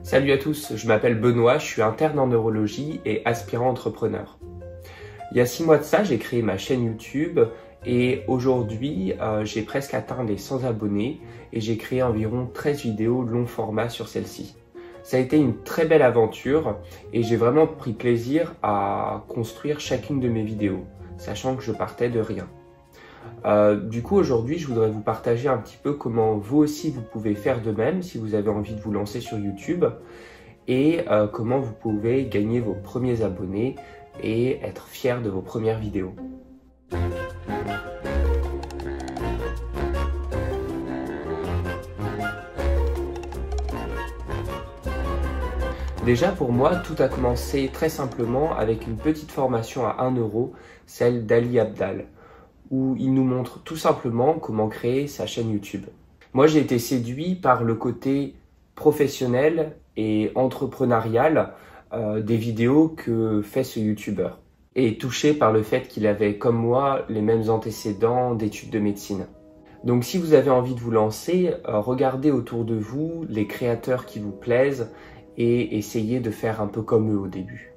Salut à tous, je m'appelle Benoît, je suis interne en neurologie et aspirant entrepreneur. Il y a 6 mois de ça, j'ai créé ma chaîne YouTube et aujourd'hui, j'ai presque atteint les 100 abonnés et j'ai créé environ 13 vidéos long format sur celle-ci. Ça a été une très belle aventure et j'ai vraiment pris plaisir à construire chacune de mes vidéos, sachant que je partais de rien. Du coup, aujourd'hui, je voudrais vous partager un petit peu comment vous aussi vous pouvez faire de même si vous avez envie de vous lancer sur YouTube et comment vous pouvez gagner vos premiers abonnés et être fier de vos premières vidéos. Déjà pour moi, tout a commencé très simplement avec une petite formation à 1 €, celle d'Ali Abdaal, où il nous montre tout simplement comment créer sa chaîne YouTube. Moi, j'ai été séduit par le côté professionnel et entrepreneurial des vidéos que fait ce YouTuber, et touché par le fait qu'il avait, comme moi, les mêmes antécédents d'études de médecine. Donc si vous avez envie de vous lancer, regardez autour de vous les créateurs qui vous plaisent et essayez de faire un peu comme eux au début.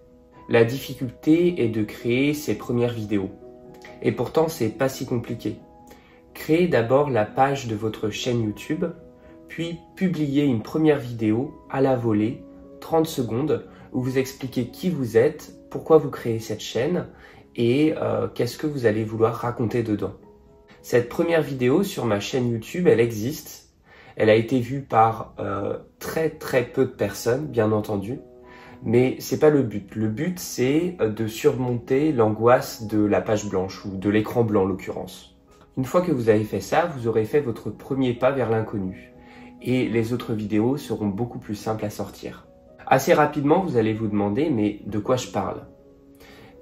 La difficulté est de créer ses premières vidéos. Et pourtant, c'est pas si compliqué. Créez d'abord la page de votre chaîne YouTube, puis publiez une première vidéo à la volée, 30 secondes, où vous expliquez qui vous êtes, pourquoi vous créez cette chaîne et qu'est-ce que vous allez vouloir raconter dedans. Cette première vidéo sur ma chaîne YouTube, elle existe. Elle a été vue par très peu de personnes, bien entendu. Mais c'est pas le but. Le but, c'est de surmonter l'angoisse de la page blanche ou de l'écran blanc en l'occurrence. Une fois que vous avez fait ça, vous aurez fait votre premier pas vers l'inconnu. Et les autres vidéos seront beaucoup plus simples à sortir. Assez rapidement, vous allez vous demander, mais de quoi je parle?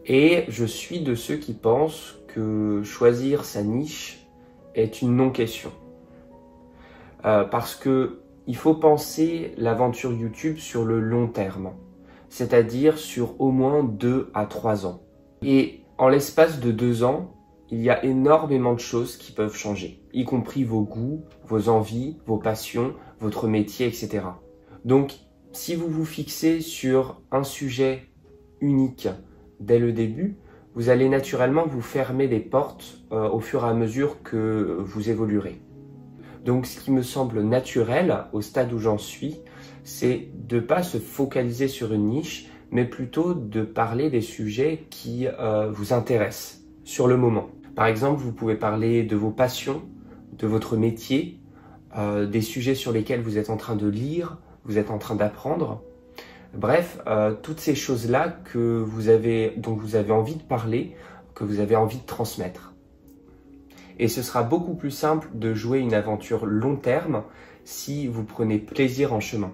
Et je suis de ceux qui pensent que choisir sa niche est une non-question. Parce que il faut penser l'aventure YouTube sur le long terme, c'est-à-dire sur au moins 2 à 3 ans. Et en l'espace de 2 ans, il y a énormément de choses qui peuvent changer, y compris vos goûts, vos envies, vos passions, votre métier, etc. Donc, si vous vous fixez sur un sujet unique dès le début, vous allez naturellement vous fermer des portes au fur et à mesure que vous évoluerez. Donc ce qui me semble naturel au stade où j'en suis, c'est de ne pas se focaliser sur une niche, mais plutôt de parler des sujets qui vous intéressent sur le moment. Par exemple, vous pouvez parler de vos passions, de votre métier, des sujets sur lesquels vous êtes en train de lire, vous êtes en train d'apprendre. Bref, toutes ces choses-là dont vous avez envie de parler, que vous avez envie de transmettre. Et ce sera beaucoup plus simple de jouer une aventure long terme si vous prenez plaisir en chemin.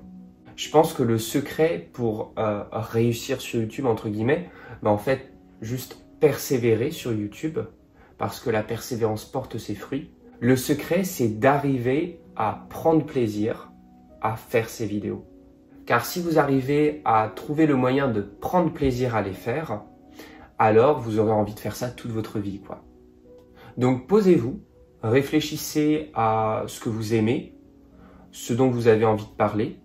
Je pense que le secret pour réussir sur YouTube, entre guillemets, en fait, juste persévérer sur YouTube, parce que la persévérance porte ses fruits. Le secret, c'est d'arriver à prendre plaisir à faire ces vidéos. Car si vous arrivez à trouver le moyen de prendre plaisir à les faire, alors vous aurez envie de faire ça toute votre vie, quoi. Donc posez-vous, réfléchissez à ce que vous aimez, ce dont vous avez envie de parler,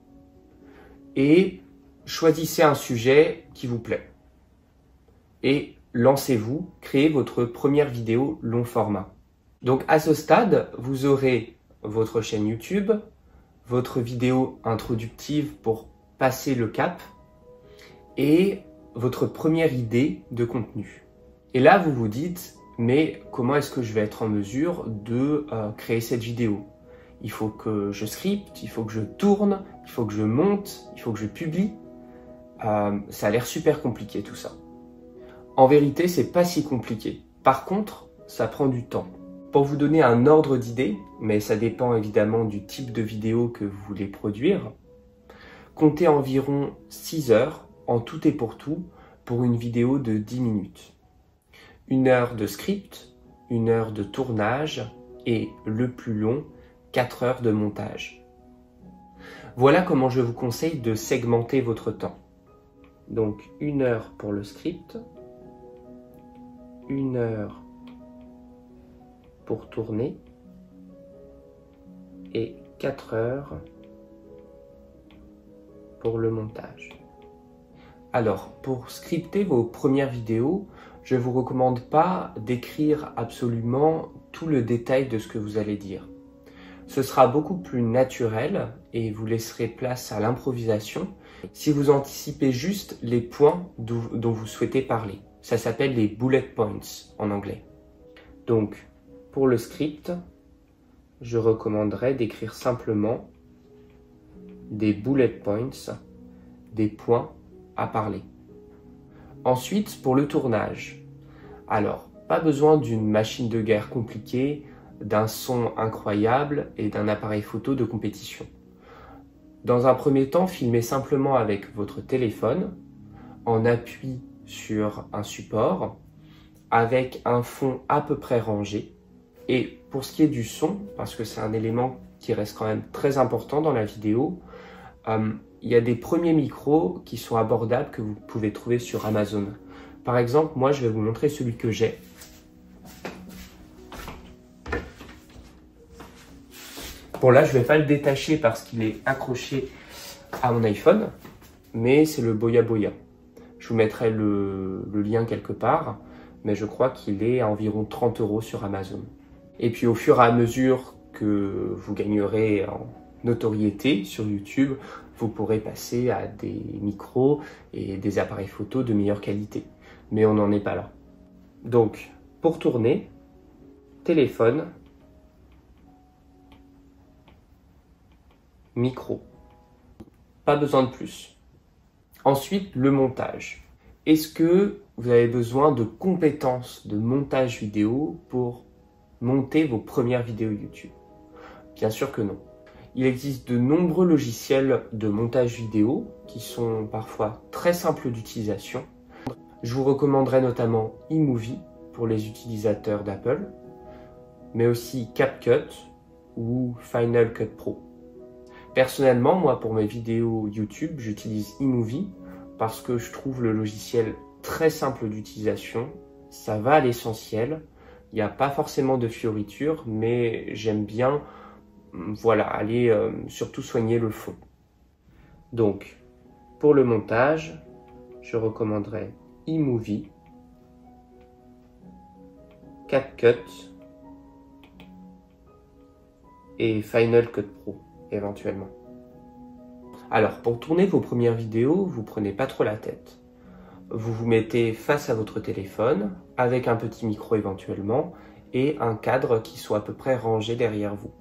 et choisissez un sujet qui vous plaît. Et lancez-vous, créez votre première vidéo long format. Donc à ce stade, vous aurez votre chaîne YouTube, votre vidéo introductive pour passer le cap, et votre première idée de contenu. Et là, vous vous dites, mais comment est-ce que je vais être en mesure de créer cette vidéo? Il faut que je scripte, il faut que je tourne, il faut que je monte, il faut que je publie. Ça a l'air super compliqué tout ça. En vérité, c'est pas si compliqué. Par contre, ça prend du temps. Pour vous donner un ordre d'idée, mais ça dépend évidemment du type de vidéo que vous voulez produire, comptez environ 6 heures en tout et pour tout pour une vidéo de 10 minutes. 1 heure de script, 1 heure de tournage et le plus long, 4 heures de montage. Voilà comment je vous conseille de segmenter votre temps. Donc 1 heure pour le script, 1 heure pour tourner et 4 heures pour le montage. Alors, pour scripter vos premières vidéos, je ne vous recommande pas d'écrire absolument tout le détail de ce que vous allez dire. Ce sera beaucoup plus naturel et vous laisserez place à l'improvisation si vous anticipez juste les points dont vous souhaitez parler. Ça s'appelle les bullet points en anglais. Donc, pour le script, je recommanderais d'écrire simplement des bullet points, des points à parler. Ensuite, pour le tournage. Alors, pas besoin d'une machine de guerre compliquée, d'un son incroyable et d'un appareil photo de compétition. Dans un premier temps, filmez simplement avec votre téléphone, en appui sur un support, avec un fond à peu près rangé. Et pour ce qui est du son, parce que c'est un élément qui reste quand même très important dans la vidéo, il y a des premiers micros qui sont abordables que vous pouvez trouver sur Amazon. Par exemple, moi je vais vous montrer celui que j'ai. Bon là, je ne vais pas le détacher parce qu'il est accroché à mon iPhone, mais c'est le Boya Boya. Je vous mettrai le lien quelque part, mais je crois qu'il est à environ 30 € sur Amazon. Et puis au fur et à mesure que vous gagnerez en notoriété sur YouTube, vous pourrez passer à des micros et des appareils photo de meilleure qualité. Mais on n'en est pas là. Donc, pour tourner, téléphone, micro. Pas besoin de plus. Ensuite, le montage. Est-ce que vous avez besoin de compétences de montage vidéo pour monter vos premières vidéos YouTube? Bien sûr que non. Il existe de nombreux logiciels de montage vidéo qui sont parfois très simples d'utilisation. Je vous recommanderais notamment iMovie pour les utilisateurs d'Apple, mais aussi CapCut ou Final Cut Pro. Personnellement, moi pour mes vidéos YouTube, j'utilise iMovie parce que je trouve le logiciel très simple d'utilisation, ça va à l'essentiel, il n'y a pas forcément de fioritures, mais j'aime bien aller surtout soigner le fond. Donc, pour le montage, je recommanderais iMovie, CapCut et Final Cut Pro éventuellement. Alors, pour tourner vos premières vidéos, vous prenez pas trop la tête. Vous vous mettez face à votre téléphone, avec un petit micro éventuellement, et un cadre qui soit à peu près rangé derrière vous.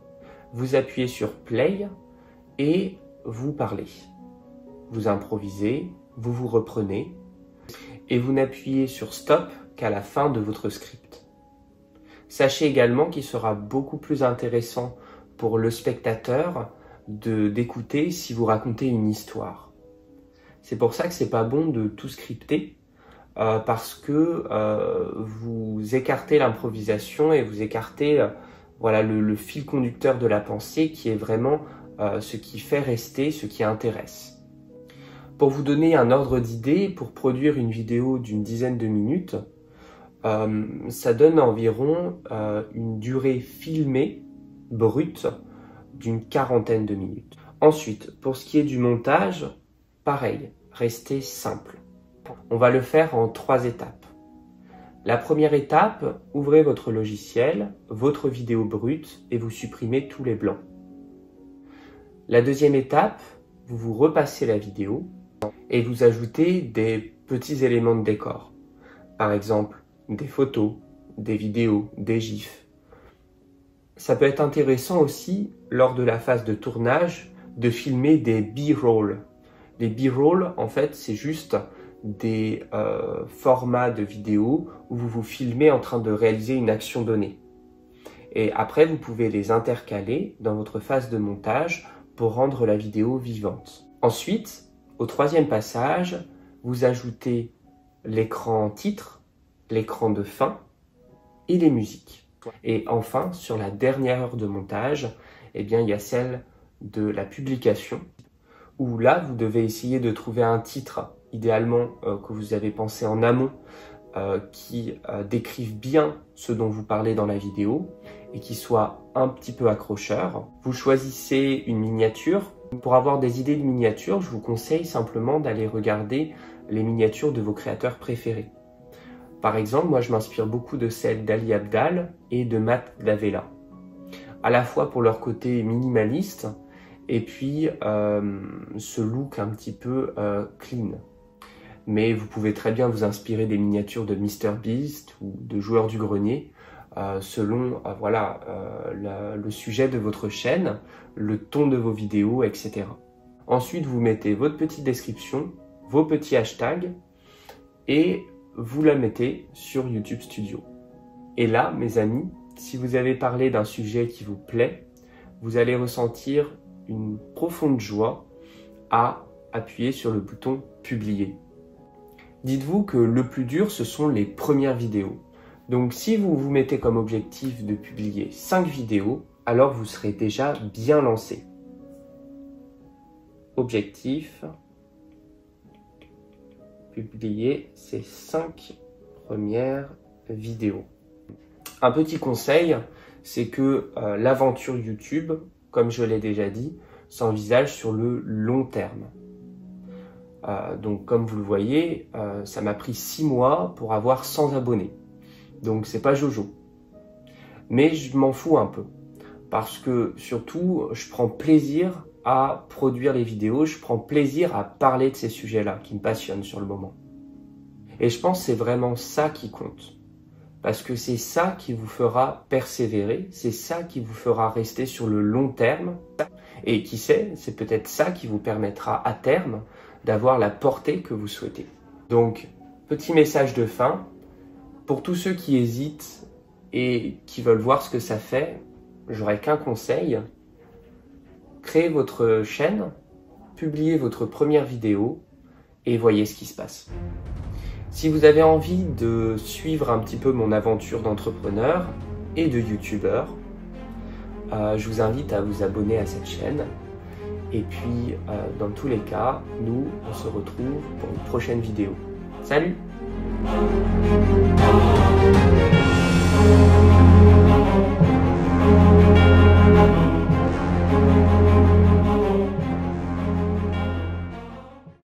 Vous appuyez sur Play et vous parlez. Vous improvisez, vous vous reprenez, et vous n'appuyez sur Stop qu'à la fin de votre script. Sachez également qu'il sera beaucoup plus intéressant pour le spectateur d'écouter si vous racontez une histoire. C'est pour ça que c'est pas bon de tout scripter parce que vous écartez l'improvisation et vous écartez le fil conducteur de la pensée qui est vraiment ce qui fait rester, ce qui intéresse. Pour vous donner un ordre d'idée, pour produire une vidéo d'une dizaine de minutes, ça donne environ une durée filmée brute d'une quarantaine de minutes. Ensuite, pour ce qui est du montage, pareil, restez simple. On va le faire en 3 étapes. La première étape, ouvrez votre logiciel, votre vidéo brute et vous supprimez tous les blancs. La deuxième étape, vous repassez la vidéo et vous ajoutez des petits éléments de décor. Par exemple, des photos, des vidéos, des gifs. Ça peut être intéressant aussi, lors de la phase de tournage, de filmer des B-roll. Les B-roll, en fait, c'est juste des formats de vidéos où vous vous filmez en train de réaliser une action donnée. Et après, vous pouvez les intercaler dans votre phase de montage pour rendre la vidéo vivante. Ensuite, au troisième passage, vous ajoutez l'écran titre, l'écran de fin et les musiques. Et enfin, sur la dernière heure de montage, il y a celle de la publication, où là, vous devez essayer de trouver un titre, idéalement que vous avez pensé en amont, qui décrive bien ce dont vous parlez dans la vidéo et qui soit un petit peu accrocheur. Vous choisissez une miniature Pour avoir des idées de miniatures, je vous conseille simplement d'aller regarder les miniatures de vos créateurs préférés. Par exemple, moi je m'inspire beaucoup de celles d'Ali Abdaal et de Matt D'Avella, à la fois pour leur côté minimaliste et puis ce look un petit peu clean. Mais vous pouvez très bien vous inspirer des miniatures de MrBeast ou de Joueurs du Grenier, selon le sujet de votre chaîne, le ton de vos vidéos, etc. Ensuite, vous mettez votre petite description, vos petits hashtags et vous la mettez sur YouTube Studio. Et là, mes amis, si vous avez parlé d'un sujet qui vous plaît, vous allez ressentir une profonde joie à appuyer sur le bouton « Publier ». Dites-vous que le plus dur, ce sont les premières vidéos. Donc si vous vous mettez comme objectif de publier 5 vidéos, alors vous serez déjà bien lancé. Objectif, publier ces 5 premières vidéos. Un petit conseil, c'est que l'aventure YouTube, comme je l'ai déjà dit, s'envisage sur le long terme. Donc comme vous le voyez, ça m'a pris 6 mois pour avoir 100 abonnés. Donc c'est pas Jojo. Mais je m'en fous un peu. Parce que surtout, je prends plaisir à produire les vidéos, je prends plaisir à parler de ces sujets-là qui me passionnent sur le moment. Et je pense que c'est vraiment ça qui compte. Parce que c'est ça qui vous fera persévérer, c'est ça qui vous fera rester sur le long terme. Et qui sait, c'est peut-être ça qui vous permettra à terme d'avoir la portée que vous souhaitez. Donc, petit message de fin, pour tous ceux qui hésitent et qui veulent voir ce que ça fait, j'aurais qu'un conseil, créez votre chaîne, publiez votre première vidéo et voyez ce qui se passe. Si vous avez envie de suivre un petit peu mon aventure d'entrepreneur et de youtubeur, je vous invite à vous abonner à cette chaîne. Et puis, dans tous les cas, nous, on se retrouve pour une prochaine vidéo. Salut!